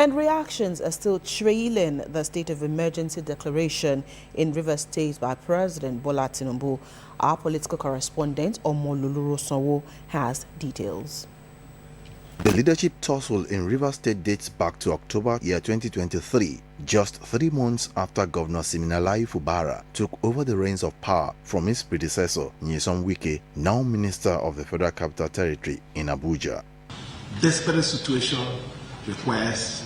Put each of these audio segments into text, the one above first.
And reactions are still trailing the state of emergency declaration in Rivers State by President Bola Tinubu. Our political correspondent, Omololu Sanwo, has details. The leadership tussle in Rivers State dates back to October year 2023, just 3 months after Governor Siminalayi Fubara took over the reins of power from his predecessor, Nyesom Wike, now Minister of the Federal Capital Territory in Abuja. Desperate situation requires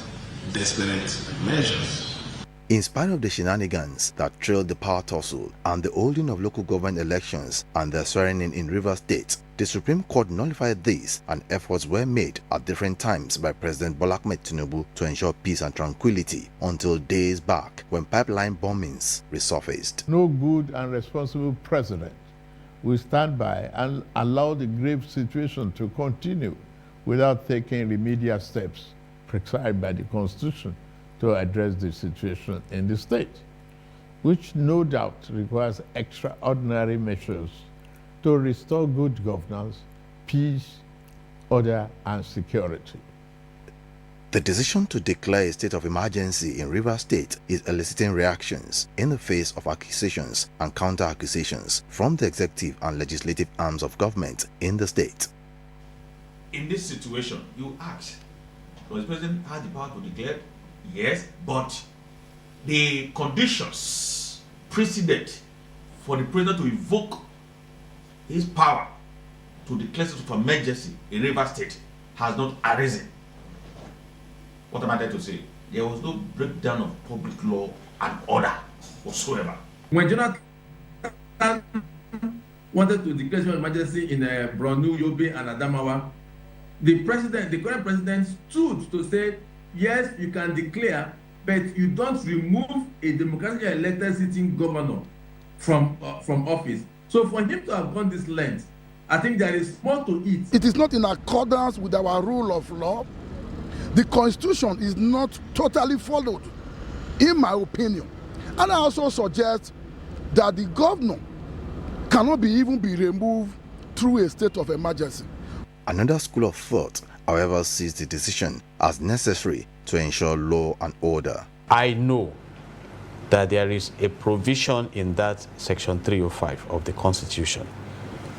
desperate measures. In spite of the shenanigans that trailed the power tussle and the holding of local government elections and their swearing in Rivers State, the Supreme Court nullified this, and efforts were made at different times by President Bola Ahmed Tinubu to ensure peace and tranquility until days back when pipeline bombings resurfaced. No good and responsible president will stand by and allow the grave situation to continue without taking remedial steps prescribed by the Constitution to address the situation in the state, which no doubt requires extraordinary measures to restore good governance, peace, order, and security. The decision to declare a state of emergency in Rivers State is eliciting reactions in the face of accusations and counter-accusations from the executive and legislative arms of government in the state. In this situation, you ask, does the president have the power to declare? Yes, but the conditions precedent for the president to invoke his power to declare state of emergency in Rivers State has not arisen. What am I trying to say? There was no breakdown of public law and order whatsoever. When Jonathan wanted to declare state of emergency in Borno, Yobe, and Adamawa, the current president stood to say, yes, you can declare, but you don't remove a democratically elected sitting governor from office. So for him to have gone this length, I think there is more to it. It is not in accordance with our rule of law. The Constitution is not totally followed, in my opinion. And I also suggest that the governor cannot even be removed through a state of emergency. Another school of thought, however, sees the decision as necessary to ensure law and order. I know that there is a provision in that section 305 of the Constitution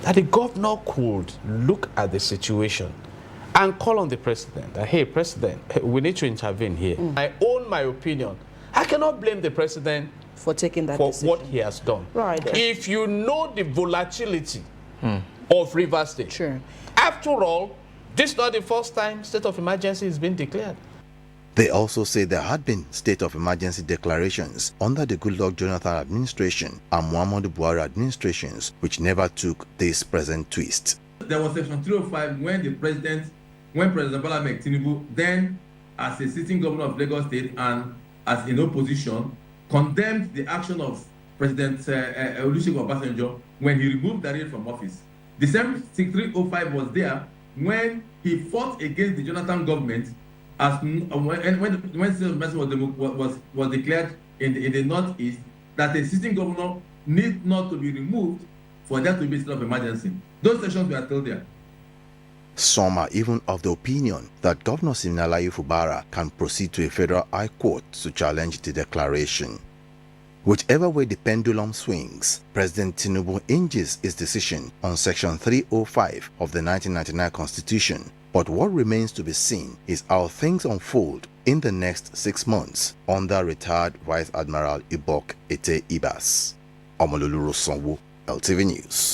that the governor could look at the situation and call on the president that, hey, president, we need to intervene here. I own my opinion. I cannot blame the president for taking that for decision. what he has done. Right. If you know the volatility of Rivers State, Sure. After all, this is not the first time state of emergency has been declared. They also say there had been state of emergency declarations under the Goodluck Jonathan administration and Muhammadu Buhari administrations, which never took this present twist. There was section 305 when President Bola Ahmed Tinubu, then as a sitting governor of Lagos State and as in opposition, condemned the action of President Olusegun Obasanjo when he removed Dariye from office. The same 305 was there when he fought against the Jonathan government as when state of emergency was declared in the northeast, that a sitting governor need not to be removed for there to be a state of emergency. Those sections were still there. Some are even of the opinion that Governor Siminalayi Fubara can proceed to a federal high court to challenge the declaration. Whichever way the pendulum swings, President Tinubu hinges his decision on Section 305 of the 1999 Constitution. But what remains to be seen is how things unfold in the next 6 months under retired Vice Admiral Ibok Ete Ibas. Omololu Sanwo, LTV News.